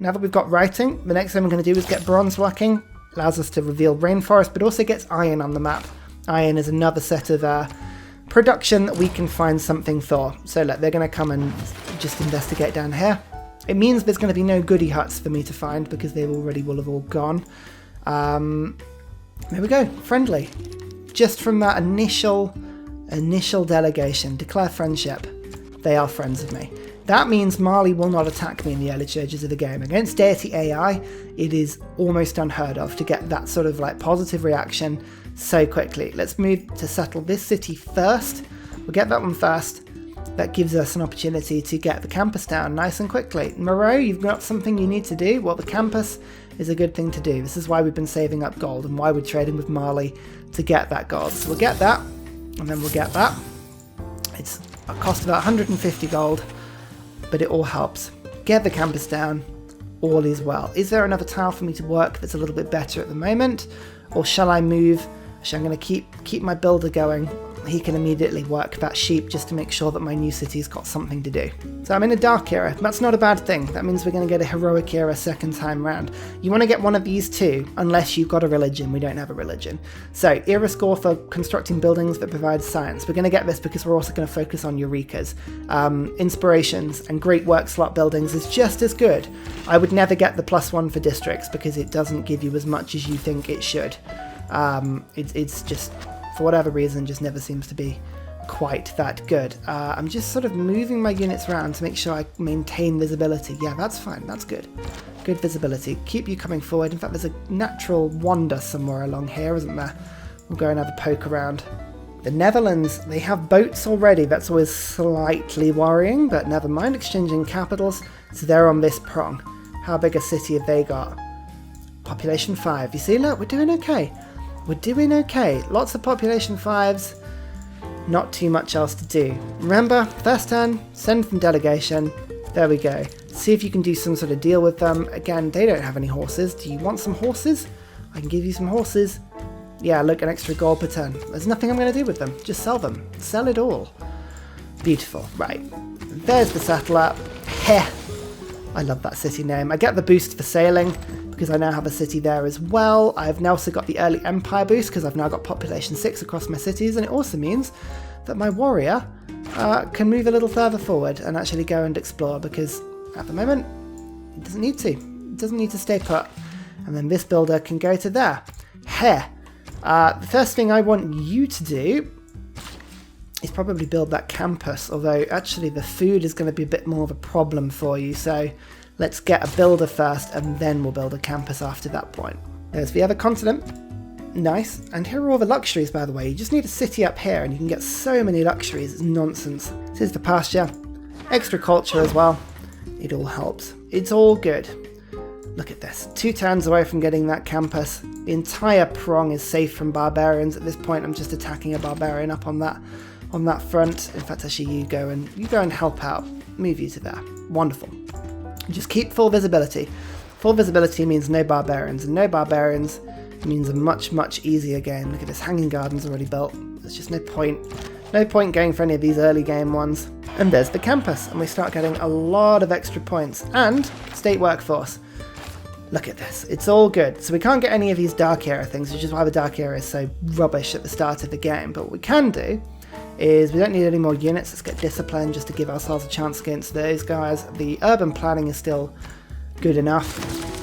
Now that we've got writing, the next thing we're going to do is get bronze working. Allows us to reveal rainforest, but also gets iron on the map. Iron is another set of production that we can find something for. So look, they're going to come and just investigate down here. It means there's going to be no goodie huts for me to find because they already will have all gone. There we go, friendly. Just from that initial delegation, declare friendship. They are friends of me. That means Mali will not attack me in the early stages of the game. Against DEITY AI, it is almost unheard of to get that sort of like positive reaction so quickly. Let's move to settle this city first. We'll get that one first. That gives us an opportunity to get the campus down nice and quickly. Moreau, you've got something you need to do. Well, the campus is a good thing to do. This is why we've been saving up gold and why we're trading with Mali to get that gold. So we'll get that, and then we'll get that. It's a cost about 150 gold. But it all helps. Get the campus down, all is well. Is there another tile for me to work that's a little bit better at the moment? Or shall I move? Actually, I'm going to keep my builder going. He can immediately work that sheep just to make sure that my new city's got something to do. So I'm in a dark era. That's not a bad thing. That means we're going to get a heroic era second time round. You want to get one of these too, unless you've got a religion. We don't have a religion. So era score for constructing buildings that provide science. We're going to get this because we're also going to focus on Eurekas. Inspirations and great work slot buildings is just as good. I would never get the +1 for districts because it doesn't give you as much as you think it should. It's just, for whatever reason, just never seems to be quite that good. I'm just sort of moving my units around to make sure I maintain visibility. Yeah, that's fine. That's good. Good visibility. Keep you coming forward. In fact, there's a natural wander somewhere along here, isn't there? We'll go and have a poke around. The Netherlands, they have boats already. That's always slightly worrying, but never mind. Exchanging capitals. So they're on this prong. How big a city have they got? Population 5. You see, look, we're doing okay. We're doing okay. Lots of population 5s. Not too much else to do. Remember, first turn, send them delegation. There we go. See if you can do some sort of deal with them. Again, they don't have any horses. Do you want some horses? I can give you some horses. Yeah, look, an extra gold per turn. There's nothing I'm going to do with them. Just sell them. Sell it all. Beautiful. Right. There's the settler. Heh. I love that city name. I get the boost for sailing because I now have a city there as well. I've now also got the early empire boost because I've now got population 6 across my cities, and it also means that my warrior can move a little further forward and actually go and explore, because at the moment it doesn't need to. It doesn't need to stay put. And then this builder can go to there. Heh. The first thing I want you to do is probably build that campus, although actually the food is going to be a bit more of a problem for you, so let's get a builder first and then we'll build a campus after that point. There's the other continent. Nice. And here are all the luxuries, by the way. You just need a city up here and you can get so many luxuries. It's nonsense. This is the pasture. Extra culture as well. It all helps. It's all good. Look at this. 2 turns away from getting that campus. The entire prong is safe from barbarians. At this point, I'm just attacking a barbarian up on that front. In fact, actually, you go and help out. Move you to there. Wonderful. Just keep full visibility. Full visibility means no barbarians, and no barbarians means a much, much easier game. Look at this, hanging gardens already built. There's just no point going for any of these early game ones. And there's the campus, and we start getting a lot of extra points. And state workforce. Look at this, it's all good. So we can't get any of these dark era things, which is why the dark era is so rubbish at the start of the game. But what we can do is we don't need any more units. Let's get discipline just to give ourselves a chance against those guys. The urban planning is still good enough.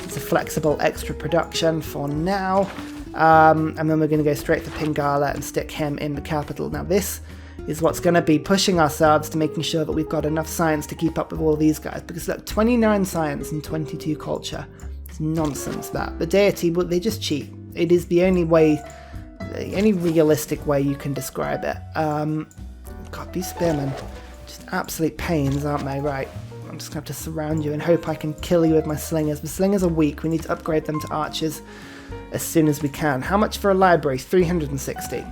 It's a flexible extra production for now. And then we're going to go straight for Pingala and stick him in the capital. Now this is what's going to be pushing ourselves to making sure that we've got enough science to keep up with all of these guys. Because look, 29 science and 22 culture. It's nonsense that. The deity, well, they just cheat. It is the only way, any realistic way you can describe it. God, these spearmen, just absolute pains, aren't they? Right, I'm just going to have to surround you and hope I can kill you with my slingers. The slingers are weak. We need to upgrade them to archers as soon as we can. How much for a library? 360.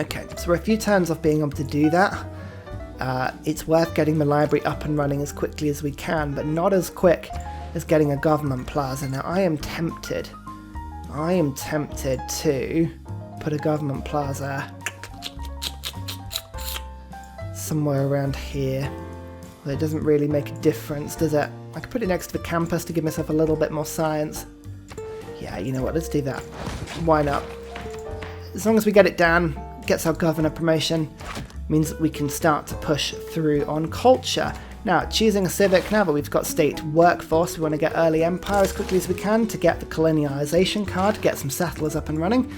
Okay, so we're a few turns off being able to do that. It's worth getting the library up and running as quickly as we can, but not as quick as getting a government plaza. Now, I am tempted to put a government plaza somewhere around here. Well, it doesn't really make a difference, does it? I could put it next to the campus to give myself a little bit more science. Yeah, you know what, let's do that. Why not? As long as we get it down, gets our governor promotion, means that we can start to push through on culture. Now, choosing a civic, now that we've got state workforce, we want to get early empire as quickly as we can to get the colonialization card, get some settlers up and running.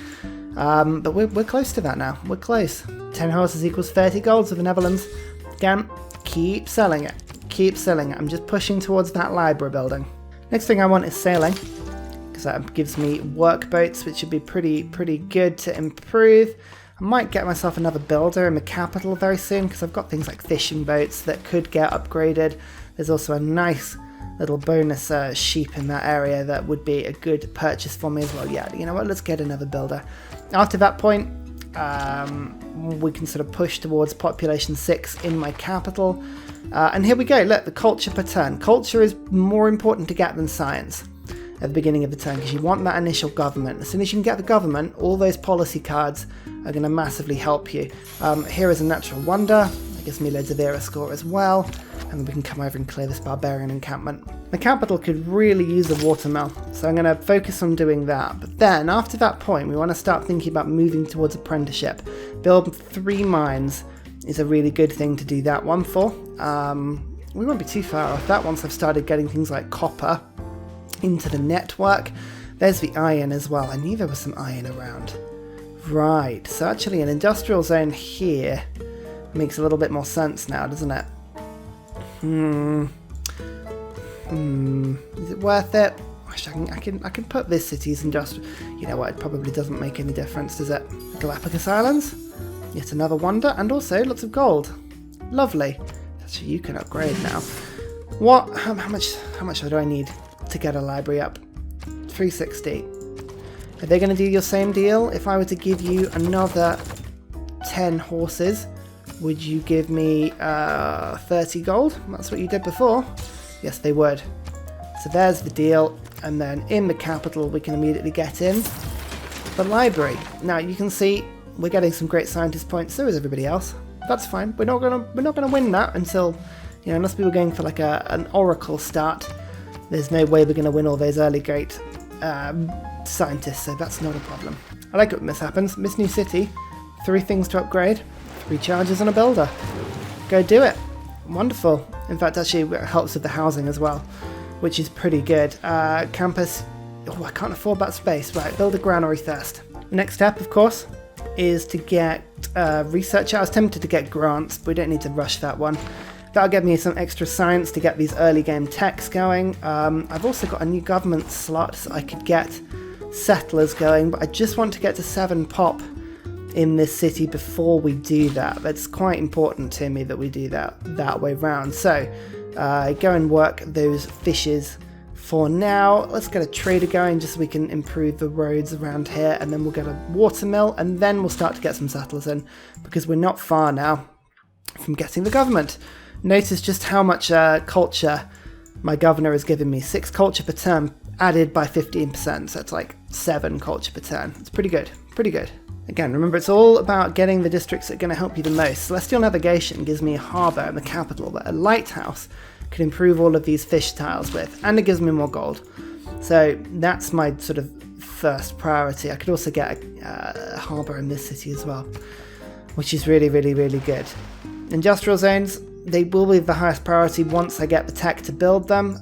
But we're close to that now. We're close. 10 horses equals 30 golds of the Netherlands. Again, keep selling it. Keep selling it. I'm just pushing towards that library building. Next thing I want is sailing, because that gives me workboats, which should be pretty good to improve. I might get myself another builder in the capital very soon, because I've got things like fishing boats that could get upgraded. There's also a nice little bonus sheep in that area that would be a good purchase for me as well. Yeah, you know what, let's get another builder. After that point, we can sort of push towards population 6 in my capital. And here we go, look, the culture per turn. Culture is more important to get than science at the beginning of the turn, because you want that initial government. As soon as you can get the government, all those policy cards are going to massively help you. Here is a natural wonder. That gives me loads of era score as well. And then we can come over and clear this barbarian encampment. The capital could really use a watermill, so I'm going to focus on doing that. But then, after that point, we want to start thinking about moving towards apprenticeship. Build 3 mines is a really good thing to do that one for. We won't be too far off that once I've started getting things like copper into the network. There's the iron as well. I knew there was some iron around. Right, so actually an industrial zone here makes a little bit more sense now, doesn't it? Is it worth it? I can put this city's industrial. You know what, it probably doesn't make any difference, does it? Galapagos Islands, yet another wonder, and also lots of gold. Lovely. Actually, you can upgrade now. What? How much do I need to get a library up? 360. Are they going to do your same deal? If I were to give you another 10 horses, would you give me 30 gold? That's what you did before. Yes, they would. So there's the deal. And then in the capital, we can immediately get in the library. Now you can see we're getting some great scientist points. So is everybody else. That's fine. We're not gonna win that until, you know, unless we were going for like an oracle start. There's no way we're going to win all those early great scientists, so that's not a problem. I like it when this happens. Miss New City, 3 things to upgrade, 3 charges and a builder. Go do it. Wonderful. In fact, actually it helps with the housing as well, which is pretty good. Campus, oh, I can't afford that space. Right, build a granary first. The next step, of course, is to get research. I was tempted to get grants, but we don't need to rush that one. That'll give me some extra science to get these early game techs going. I've also got a new government slot, so I could get settlers going, but I just want to get to 7 pop in this city before we do that. That's quite important to me that we do that way round. So go and work those fishes for now. Let's get a trader going just so we can improve the roads around here, and then we'll get a watermill, and then we'll start to get some settlers in, because we're not far now from getting the government. Notice just how much culture my governor has given me. 6 culture per turn added by 15%, so it's like 7 culture per turn. It's pretty good, pretty good. Again, remember, it's all about getting the districts that are going to help you the most. Celestial Navigation gives me a harbour in the capital that a lighthouse could improve all of these fish tiles with, and it gives me more gold. So that's my sort of first priority. I could also get a harbour in this city as well, which is really, really, really good. Industrial zones, they will be the highest priority once I get the tech to build them,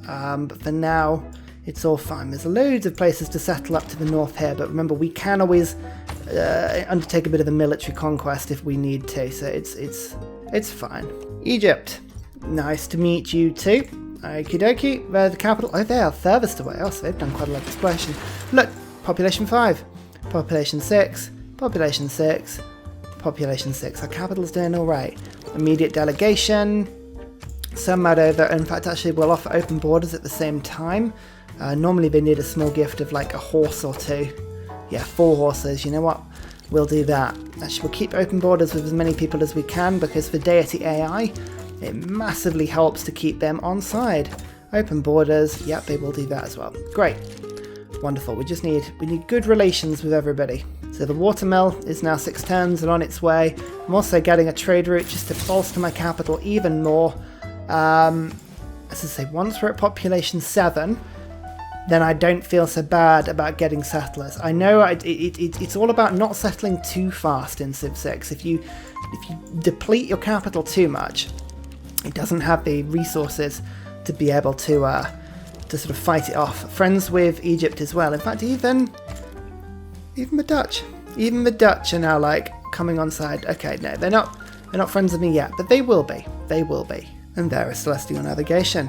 but for now it's all fine. There's loads of places to settle up to the north here, but remember, we can always undertake a bit of a military conquest if we need to, so it's fine. Egypt, nice to meet you too. Okie dokie, they're the capital. Oh, they are furthest away. Oh, so they've done quite a lot of exploration. Look, population 5, population 6, population 6, population 6. Our capital's doing all right. Immediate delegation, some out over. In fact, actually, we'll offer open borders at the same time. Normally, they need a small gift of like a horse or 2. Yeah, 4 horses. You know what? We'll do that. Actually, we'll keep open borders with as many people as we can, because for DEITY AI, it massively helps to keep them on side. Open borders. Yep, they will do that as well. Great. Wonderful. We need good relations with everybody. So the watermill is now 6 turns and on its way. I'm also getting a trade route just to bolster my capital even more. And as I say, once we're at population 7, then I don't feel so bad about getting settlers. I know it's all about not settling too fast in Civ 6. If you deplete your capital too much, it doesn't have the resources to be able to sort of fight it off. Friends with Egypt as well. In fact, even the Dutch. Even the Dutch are now like coming on side. Okay, no, they're not friends with me yet, but they will be. They will be. And there is celestial navigation.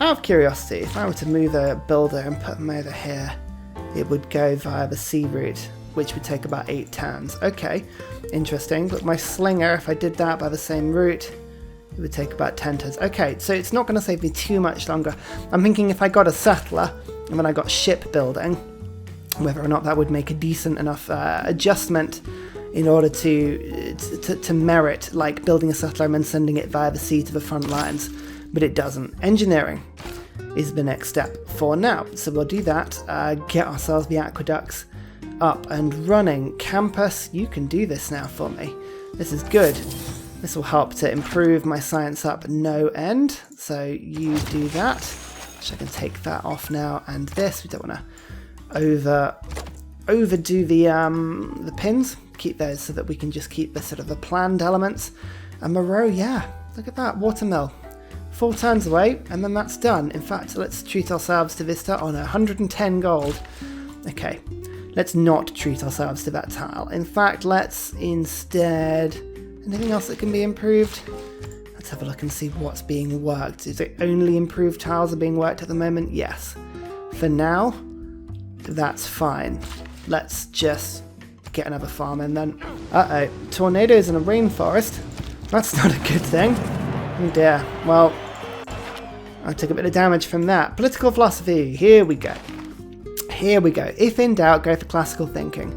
Out of curiosity, if I were to move a builder and put them over here, it would go via the sea route, which would take about 8 turns. Okay, interesting. But my slinger, if I did that by the same route, it would take about 10 turns. Okay, so it's not going to save me too much longer. I'm thinking if I got a settler and then I got ship building, whether or not that would make a decent enough adjustment in order to merit like building a settler and then sending it via the sea to the front lines. But it doesn't. Engineering is the next step for now. So we'll do that, get ourselves the aqueducts up and running. Campus, you can do this now for me. This is good. This will help to improve my science up no end. So you do that. So I can take that off now. And this, we don't want to overdo the pins. Keep those so that we can just keep the sort of the planned elements. And Moreau, yeah, look at that, watermill. 4 turns away, and then that's done. In fact, let's treat ourselves to Vista on 110 gold. Okay, let's not treat ourselves to that tile. In fact, let's instead... Anything else that can be improved? Let's have a look and see what's being worked. Is it only improved tiles are being worked at the moment? Yes. For now, that's fine. Let's just get another farm in then. Uh-oh, tornadoes in a rainforest. That's not a good thing. Oh dear. Well, I took a bit of damage from that. Political philosophy. Here we go. Here we go. If in doubt, go for classical thinking.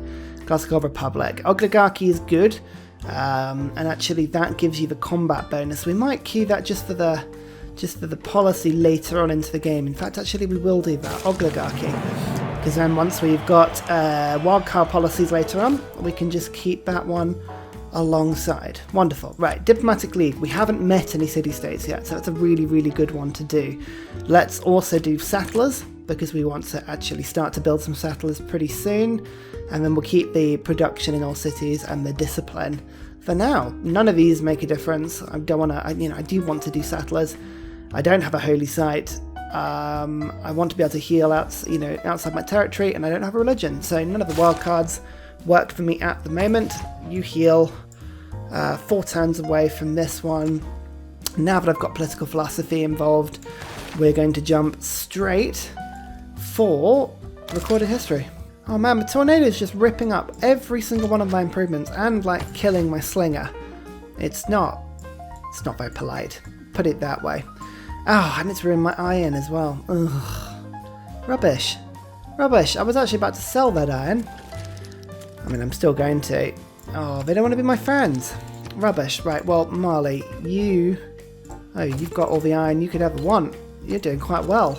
Classical republic. Oligarchy is good. And actually that gives you the combat bonus. We might key that just for the policy later on into the game. In fact, actually we will do that. Oligarchy. Because then once we've got wildcard policies later on, we can just keep that one alongside. Wonderful. Right, Diplomatic League. We haven't met any city-states yet, so that's a really, really good one to do. Let's also do settlers, because we want to actually start to build some settlers pretty soon, and then we'll keep the production in all cities and the discipline. For now, none of these make a difference. I don't want to, I do want to do settlers. I don't have a holy site. I want to be able to heal outside my territory, and I don't have a religion, so none of the wild cards work for me at the moment. You heal 4 turns away from this one. Now that I've got political philosophy involved, we're going to jump straight for recorded history. Oh man, the tornado is just ripping up every single one of my improvements and like killing my slinger. It's not very polite, put it that way. Oh, and it's ruined my iron as well. Ugh. Rubbish. Rubbish. I was actually about to sell that iron. I mean, I'm still going to. Oh, they don't want to be my friends. Rubbish. Right, well, Mali, you've got all the iron you could ever want. You're doing quite well.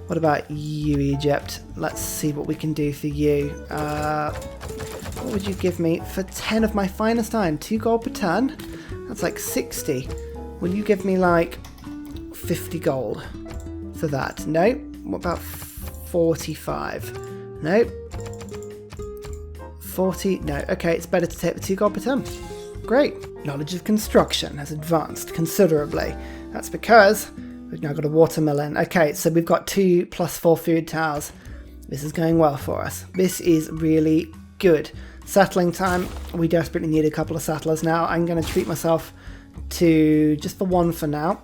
What about you, Egypt? Let's see what we can do for you. What would you give me for 10 of my finest iron? 2 gold per turn? That's like 60. Will you give me like 50 gold for that? No. What about 45? No. 40? No. Okay, it's better to take the 2 gold per turn. Great. Knowledge of construction has advanced considerably. That's because we've now got a watermill in. Okay, so we've got 2 + 4 food towers. This is going well for us. This is really good. Settling time. We desperately need a couple of settlers now. I'm going to treat myself to just the 1 for now.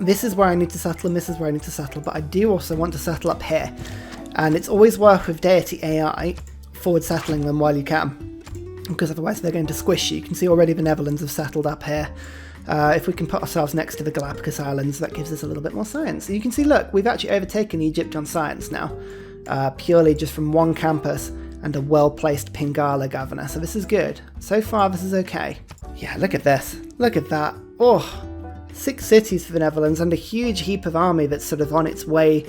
This is where I need to settle and this is where I need to settle, but I do also want to settle up here. And it's always worth with DEITY AI forward settling them while you can, because otherwise they're going to squish you. You can see already the Netherlands have settled up here. If we can put ourselves next to the Galapagos Islands, that gives us a little bit more science. And you can see, look, we've actually overtaken Egypt on science now, purely just from 1 campus and a well-placed Pingala governor. So this is good. So far, this is okay. Yeah, look at this. Look at that. Oh, 6 cities for the Netherlands and a huge heap of army that's sort of on its way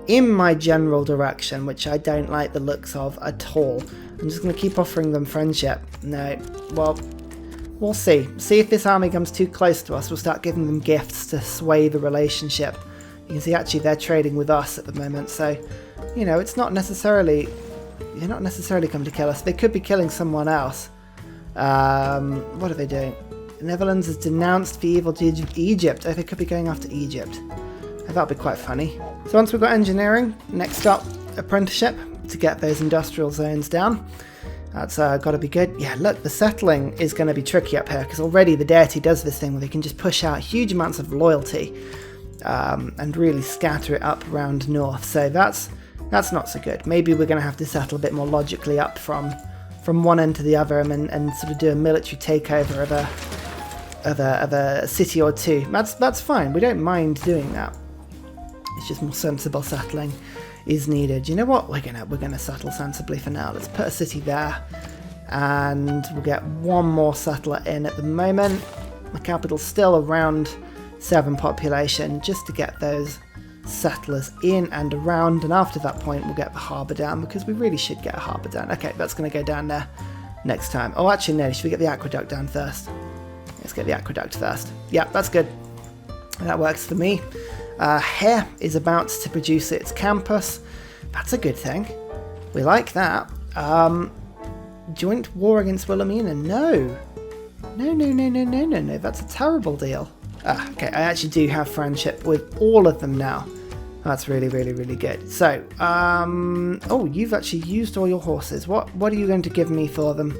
in my general direction, which I don't like the looks of at all. I'm just going to keep offering them friendship. No, well, We'll see. See if this army comes too close to us. We'll start giving them gifts to sway the relationship. You can see actually they're trading with us at the moment, so you know it's not necessarily they're not necessarily coming to kill us. They could be killing someone else. What are they doing? The Netherlands is denounced for evil deeds of Egypt. Oh, they could be going after Egypt. Oh, that'll be quite funny. So once we've got engineering, next up apprenticeship to get those industrial zones down. That's got to be good. Yeah, look, the settling is going to be tricky up here because already the deity does this thing where they can just push out huge amounts of loyalty and really scatter it up around north. So that's not so good. Maybe we're going to have to settle a bit more logically up from one end to the other and sort of do a military takeover of a city or two. That's fine. We don't mind doing that. It's just more sensible settling is needed. You know what? We're gonna settle sensibly for now. Let's put a city there, and we'll get one more settler in at the moment. The capital's still around 7 population, just to get those settlers in and around. And after that point, we'll get the harbour down because we really should get a harbour down. Okay, that's gonna go down there next time. Oh, actually, no. Should we get the aqueduct down first? Let's get the aqueduct first. Yeah, that's good. That works for me. Here is about to produce its campus. That's a good thing. We like that. Joint war against Wilhelmina. No. No. That's a terrible deal. Okay, I actually do have friendship with all of them now. That's really, really, really good. So, oh, you've actually used all your horses. What are you going to give me for them?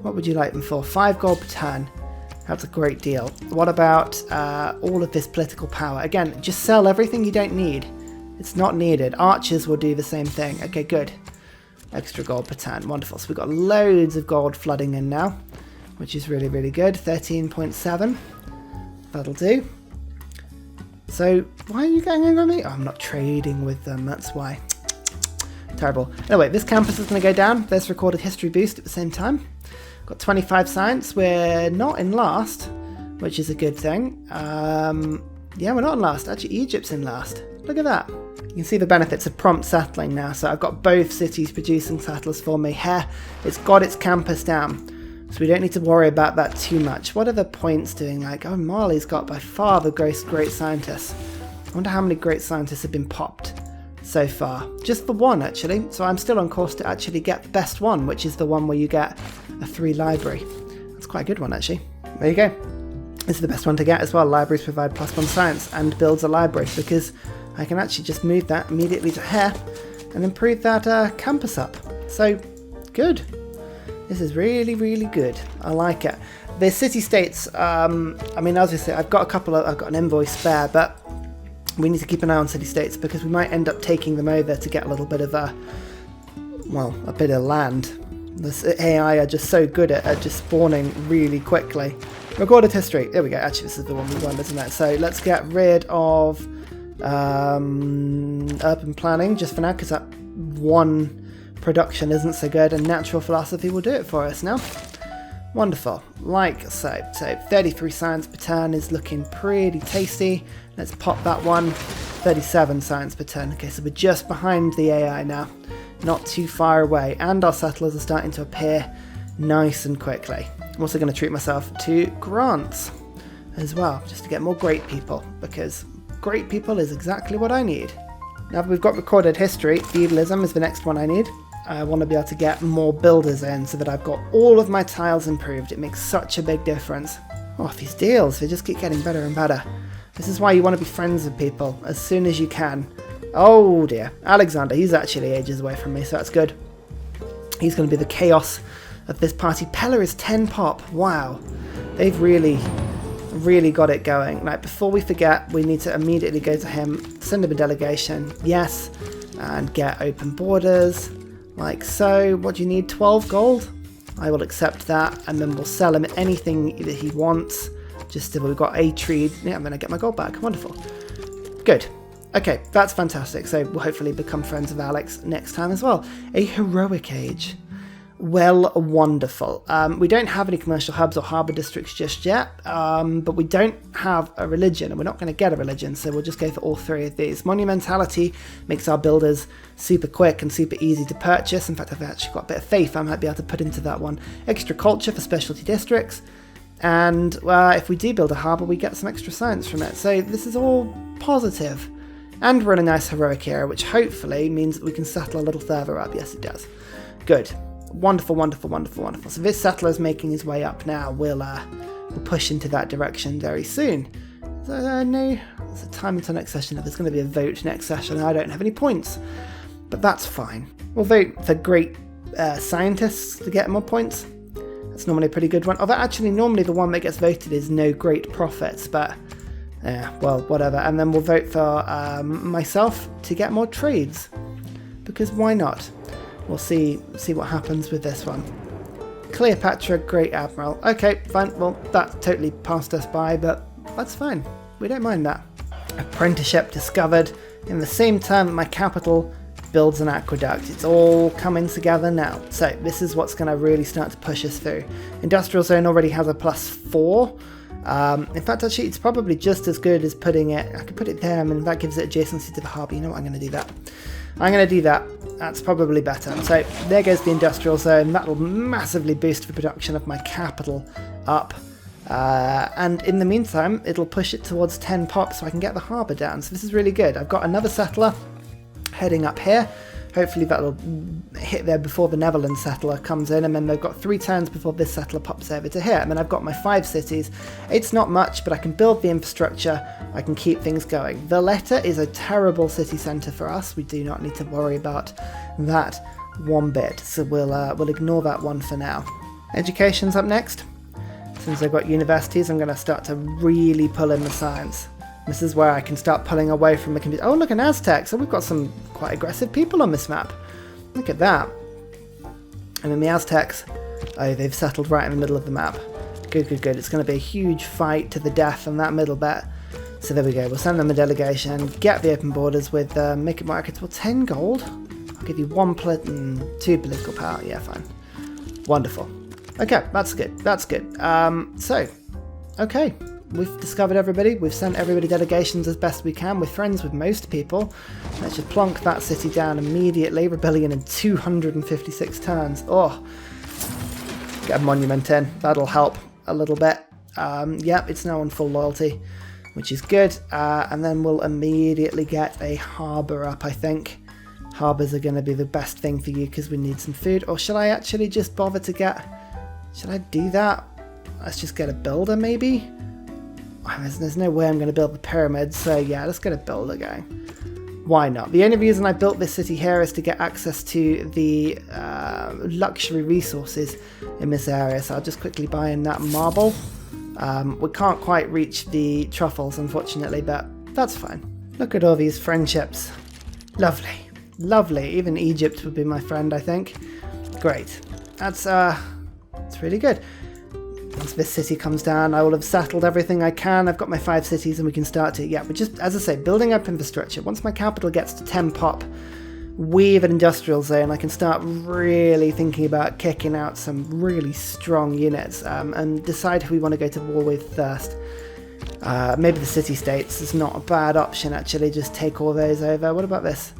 What would you like them for? 5 gold per turn. That's a great deal. What about all of this political power? Again, just sell everything you don't need. It's not needed. Archers will do the same thing. Okay, good. Extra gold per turn. Wonderful. So we've got loads of gold flooding in now, which is really, really good. 13.7. That'll do. So, why are you getting angry at me? Oh, I'm not trading with them. That's why. Terrible. Anyway, this campus is going to go down. There's recorded history boost at the same time. Got 25 science. We're not in last, which is a good thing. Yeah, we're not in last. Actually, Egypt's in last. Look at that. You can see the benefits of prompt settling now. So I've got both cities producing settlers for me. Here, it's got its campus down. So we don't need to worry about that too much. What are the points doing? Like, oh, Mali's got by far the great scientists. I wonder how many great scientists have been popped so far. Just the one, actually. So I'm still on course to actually get the best one, which is the one where you get a 3 library. That's quite a good one, actually. There you go. This is the best one to get as well. Libraries provide +1 science and builds a library, because I can actually just move that immediately to here and improve that campus up. So, good. This is really, really good. I like it. The city-states, I mean, as I say, I've got an envoy spare, but we need to keep an eye on city-states because we might end up taking them over to get a little bit of a bit of land. This AI are just so good at just spawning really quickly. Recorded history. There we go. Actually, this is the one we want, isn't it? So let's get rid of urban planning just for now, because that one production isn't so good, and natural philosophy will do it for us now. Wonderful. Like so. So 33 science per turn is looking pretty tasty. Let's pop that one. 37 science per turn. Okay, so we're just behind the AI now. Not too far away, and our settlers are starting to appear nice and quickly. I'm also going to treat myself to grants as well, just to get more great people, because great people is exactly what I need. Now that we've got recorded history, feudalism is the next one I need. I want to be able to get more builders in so that I've got all of my tiles improved. It makes such a big difference. Oh, these deals, they just keep getting better and better. This is why you want to be friends with people as soon as you can. Oh dear, Alexander, he's actually ages away from me, so that's good. He's going to be the chaos of this party. Pella is 10 pop. Wow, they've really got it going. Like, before we forget, we need to immediately go to him, send him a delegation, yes, and get open borders, like so. What do you need? 12 gold? I will accept that, and then we'll sell him anything that he wants. Just so we've got a tree. Yeah, I'm going to get my gold back. Wonderful. Good. Okay, that's fantastic. So we'll hopefully become friends with Alex next time as well. A heroic age. Well, wonderful. We don't have any commercial hubs or harbour districts just yet, but we don't have a religion, and we're not going to get a religion, so we'll just go for all 3 of these. Monumentality makes our builders super quick and super easy to purchase. In fact, I've actually got a bit of faith I might be able to put into that one. Extra culture for specialty districts. And if we do build a harbour, we get some extra science from it. So this is all positive. And we're in a nice heroic era, which hopefully means that we can settle a little further up. Yes, it does. Good. Wonderful, wonderful, wonderful, wonderful. So this settler's making his way up now. We'll push into that direction very soon. So, no, there's a time until next session. There's going to be a vote next session. I don't have any points, but that's fine. We'll vote for great scientists to get more points. That's normally a pretty good one. Although actually, normally the one that gets voted is no great profits, but well, whatever. And then we'll vote for myself to get more trades, because why not? We'll see what happens with this one. Cleopatra, Great Admiral. Okay, fine. Well, that totally passed us by, but that's fine. We don't mind that. Apprenticeship discovered. In the same time, my capital builds an aqueduct. It's all coming together now. So this is what's going to really start to push us through. Industrial zone already has a +4. In fact, actually, it's probably just as good as putting it... I could put it there, and that gives it adjacency to the harbour. You know what? I'm going to do that. I'm going to do that. That's probably better. So there goes the industrial zone. That'll massively boost the production of my capital up. And in the meantime, it'll push it towards 10 pops so I can get the harbour down. So this is really good. I've got another settler heading up here. Hopefully that'll hit there before the Netherlands settler comes in, and then they've got 3 turns before this settler pops over to here. And then I've got my 5 cities. It's not much, but I can build the infrastructure. I can keep things going. Valletta is a terrible city centre for us. We do not need to worry about that one bit. So we'll ignore that one for now. Education's up next. Since I've got universities, I'm going to start to really pull in the science. This is where I can start pulling away from the computer. Oh, look, an Aztec. So we've got some quite aggressive people on this map. Look at that. And then the Aztecs, oh, they've settled right in the middle of the map. Good, good, good. It's going to be a huge fight to the death on that middle bit. So there we go. We'll send them a delegation, get the open borders with make it markets. Well, 10 gold. I'll give you 2 political power. Yeah, fine. Wonderful. Okay, that's good. That's good. So, okay. We've discovered everybody. We've sent everybody delegations as best we can. We're friends with most people. Let's just plonk that city down immediately. Rebellion in 256 turns. Oh, get a monument in. That'll help a little bit. Yep, it's now on full loyalty, which is good. And then we'll immediately get a harbour up, I think. Harbours are going to be the best thing for you because we need some food. Or shall I actually just bother to get... Should I do that? Let's just get a builder, maybe? There's no way I'm going to build the pyramids, so yeah, let's get a builder going. Why not? The only reason I built this city here is to get access to the luxury resources in this area, so I'll just quickly buy in that marble. We can't quite reach the truffles, unfortunately, but that's fine. Look at all these friendships. Lovely. Lovely. Even Egypt would be my friend, I think. Great. That's really good. Once this city comes down, I will have settled everything I can. I've got my 5 cities and we can start to, yeah, but just, as I say, building up infrastructure. Once my capital gets to 10 pop with an industrial zone, I can start really thinking about kicking out some really strong units and decide who we want to go to war with first. Maybe the city-states is not a bad option, actually. Just take all those over. What about this?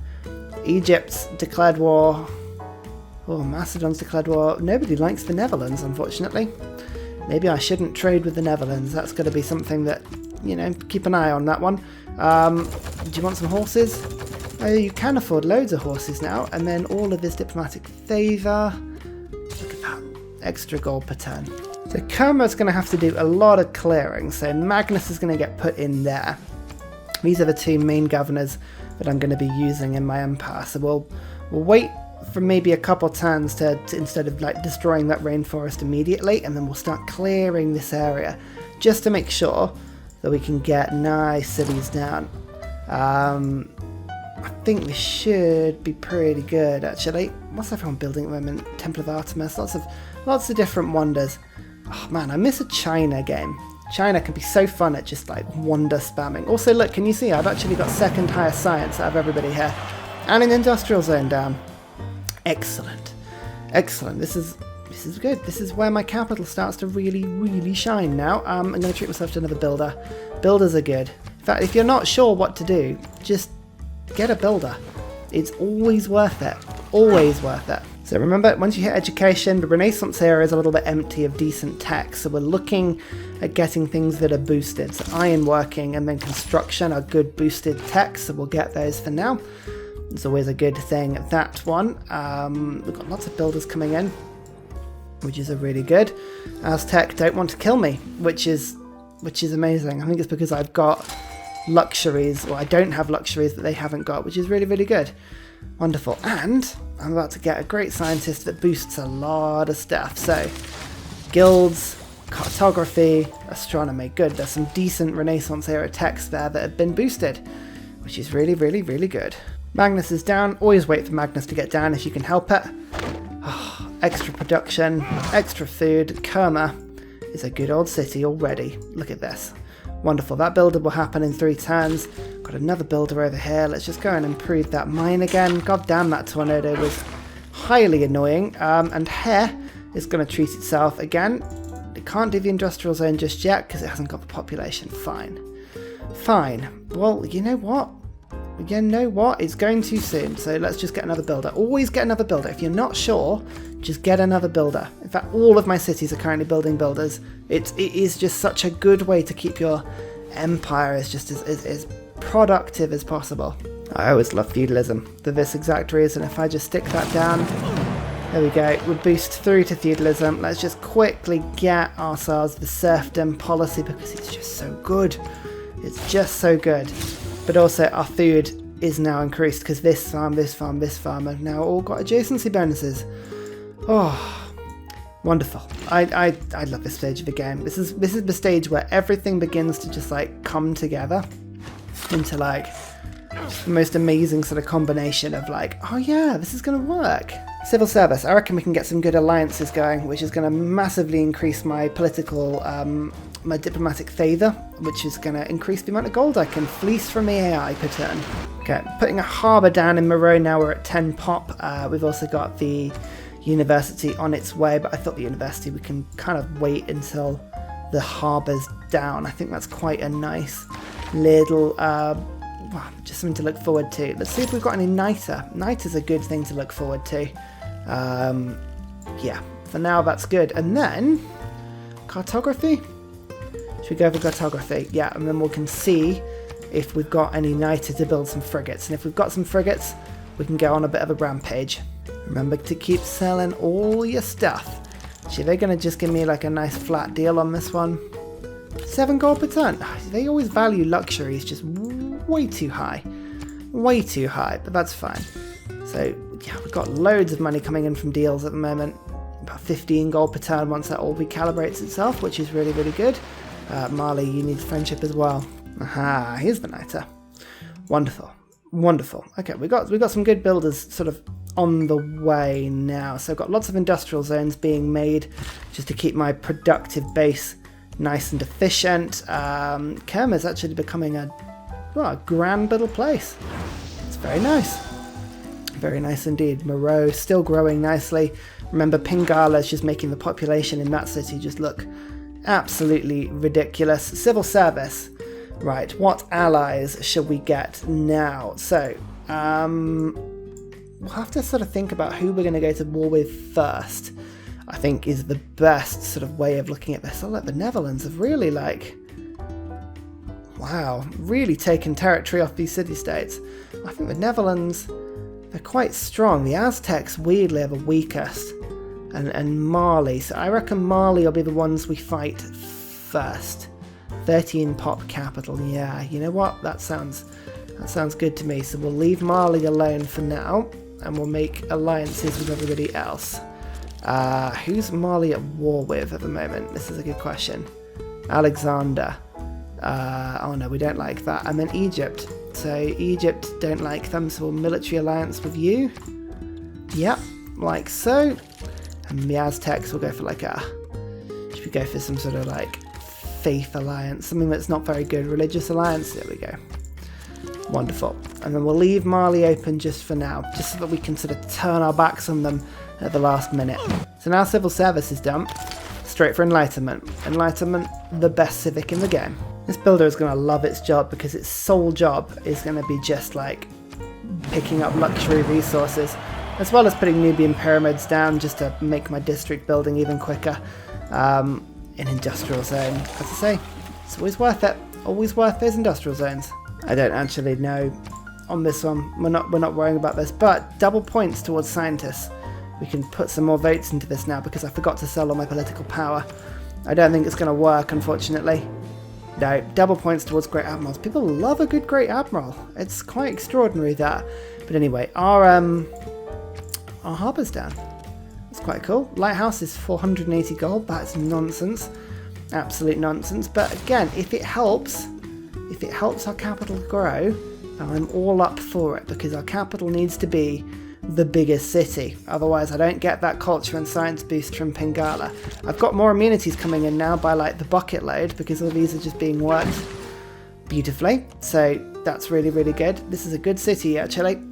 Egypt's declared war. Oh, Macedon's declared war. Nobody likes the Netherlands, unfortunately. Maybe I shouldn't trade with the Netherlands. That's going to be something that, you know, keep an eye on that one. Do you want some horses? Oh, you can afford loads of horses now. And then all of this diplomatic favour. Look at that. Extra gold per turn. So Kerma's going to have to do a lot of clearing. So Magnus is going to get put in there. These are the 2 main governors that I'm going to be using in my empire. So we'll wait for maybe a couple turns to instead of like destroying that rainforest immediately, and then we'll start clearing this area just to make sure that we can get nice cities down. I think this should be pretty good, actually. What's everyone building at the moment? Temple of Artemis, lots of different wonders. Oh man, I miss a China game. China can be so fun at just like wonder spamming. Also, look, can you see I've actually got 2nd highest science out of everybody here, and an industrial zone down. Excellent. Excellent. This is good. This is where my capital starts to really, really shine now. I'm going to treat myself to another builder. Builders are good. In fact, if you're not sure what to do, just get a builder. It's always worth it. Always worth it. So remember, once you hit education, the Renaissance era is a little bit empty of decent tech, so we're looking at getting things that are boosted. So ironworking and then construction are good boosted tech, so we'll get those for now. It's always a good thing, that one. We've got lots of builders coming in, which is a really good. Aztec don't want to kill me, which is amazing. I think it's because I've got luxuries, or I don't have luxuries that they haven't got, which is really, really good. Wonderful. And I'm about to get a great scientist that boosts a lot of stuff. So guilds, cartography, astronomy. Good. There's some decent Renaissance era texts there that have been boosted, which is really, really, really good. Magnus is down. Always wait for Magnus to get down if you can help it. Oh, extra production, extra food. Kerma is a good old city already. Look at this. Wonderful. That builder will happen in 3 turns. Got another builder over here. Let's just go and improve that mine again. God damn, that tornado was highly annoying. And here is going to treat itself again. It can't do the industrial zone just yet because it hasn't got the population. Fine. Fine. Well, you know what? You know what? It's going too soon. So let's just get another builder. Always get another builder. If you're not sure, just get another builder. In fact, all of my cities are currently building builders. It is just such a good way to keep your empire as just as productive as possible. I always love feudalism for this exact reason. If I just stick that down, there we go. We'll boost through to feudalism. Let's just quickly get ourselves the serfdom policy because it's just so good. It's just so good. But also our food is now increased because this farm, this farm, this farm have now all got adjacency bonuses. Oh, wonderful. I love this stage of the game. This is the stage where everything begins to just like come together into like the most amazing sort of combination of like, oh yeah, this is going to work. Civil service. I reckon we can get some good alliances going, which is going to massively increase my political, my diplomatic favour, which is going to increase the amount of gold I can fleece from the AI per turn. Okay, putting a harbour down in Moreau now. We're at 10 pop. We've also got the university on its way, but I thought the university we can kind of wait until the harbour's down. I think that's quite a nice little just something to look forward to. Let's see if we've got any niter. Niter's a good thing to look forward to. Yeah, for now that's good. And then cartography. Should we go for cartography? Yeah, and then we can see if we've got any niter to build some frigates. And if we've got some frigates, we can go on a bit of a rampage. Remember to keep selling all your stuff. Actually, they're going to just give me like a nice flat deal on this one. 7 gold per turn. They always value luxuries just way too high. Way too high, but that's fine. So, yeah, we've got loads of money coming in from deals at the moment. About 15 gold per turn once that all recalibrates itself, which is really, really good. Marley, you need friendship as well. Aha, here's the niter. Wonderful. Wonderful. Okay, we got some good builders sort of on the way now. So I've got lots of industrial zones being made just to keep my productive base nice and efficient. Kerma is actually becoming a grand little place. It's very nice. Very nice indeed. Moreau still growing nicely. Remember, Pingala is just making the population in that city just look absolutely ridiculous. Civil service. Right, what allies should we get now? So, we'll have to sort of think about who we're going to go to war with first, I think is the best sort of way of looking at this. Oh, look, the Netherlands have really really taken territory off these city-states. I think the Netherlands, they're quite strong. The Aztecs weirdly are the weakest. And Mali. So I reckon Mali will be the ones we fight first. 13 pop capital. Yeah, you know what? That sounds good to me. So we'll leave Mali alone for now, and we'll make alliances with everybody else. Who's Mali at war with at the moment? This is a good question. Alexander. Oh no, we don't like that. And then Egypt. So Egypt don't like them, so we'll military alliance with you. Yep, like so. And the Aztecs will go for should we go for some sort of faith alliance, something that's not very good. Religious alliance, there we go. Wonderful. And then we'll leave Mali open just for now, just so that we can sort of turn our backs on them at the last minute. So now civil service is done. Straight for enlightenment. Enlightenment, the best civic in the game. This builder is going to love its job because its sole job is going to be just picking up luxury resources. as well as putting Nubian pyramids down just to make my district building even quicker in industrial zone. As I say, it's always worth it. Always worth those industrial zones. I don't actually know on this one. We're not worrying about this, but double points towards scientists. We can put some more votes into this now because I forgot to sell all my political power. I don't think it's going to work, unfortunately. No, double points towards Great Admirals. People love a good Great Admiral. It's quite extraordinary that. But anyway, our harbour's down. It's quite cool. Lighthouse is 480 gold. That's nonsense. Absolute nonsense. But again, if it helps our capital grow, I'm all up for it because our capital needs to be the biggest city. Otherwise, I don't get that culture and science boost from Pingala. I've got more amenities coming in now by like the bucket load because all these are just being worked beautifully. So that's really, really good. This is a good city actually.